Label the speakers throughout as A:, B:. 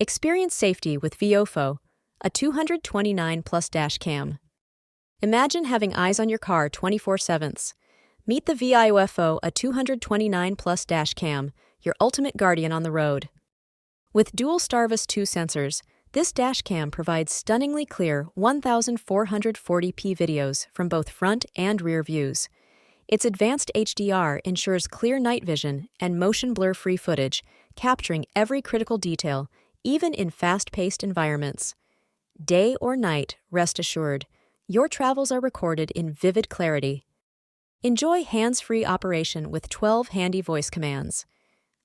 A: Experience safety with VIOFO, a 229 Plus dash cam. Imagine having eyes on your car 24/7. Meet the VIOFO, a 229 Plus dash cam, your ultimate guardian on the road. With dual STARVIS 2 sensors, this dash cam provides stunningly clear 1440p videos from both front and rear views. Its advanced HDR ensures clear night vision and motion blur-free footage, capturing every critical detail, even in fast-paced environments. Day or night, rest assured, your travels are recorded in vivid clarity. Enjoy hands-free operation with 12 handy voice commands.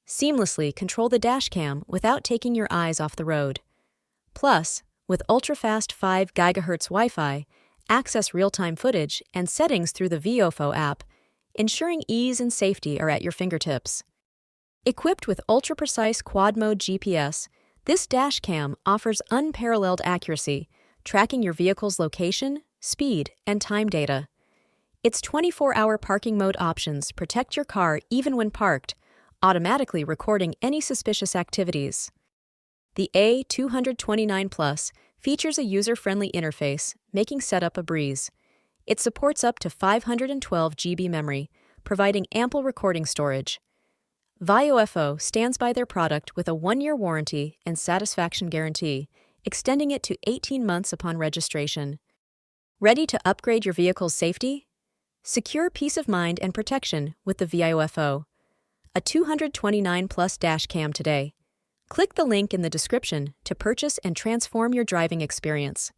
A: Seamlessly control the dashcam without taking your eyes off the road. Plus, with ultra-fast 5 GHz Wi-Fi, access real-time footage and settings through the VIOFO app, ensuring ease and safety are at your fingertips. Equipped with ultra-precise quad-mode GPS, this dashcam offers unparalleled accuracy, tracking your vehicle's location, speed, and time data. Its 24-hour parking mode options protect your car even when parked, automatically recording any suspicious activities. The A229 Plus features a user-friendly interface, making setup a breeze. It supports up to 512 GB memory, providing ample recording storage. VIOFO stands by their product with a 1-year warranty and satisfaction guarantee, extending it to 18 months upon registration. Ready to upgrade your vehicle's safety? Secure peace of mind and protection with the VIOFO, a 229 Plus dash cam today. Click the link in the description to purchase and transform your driving experience.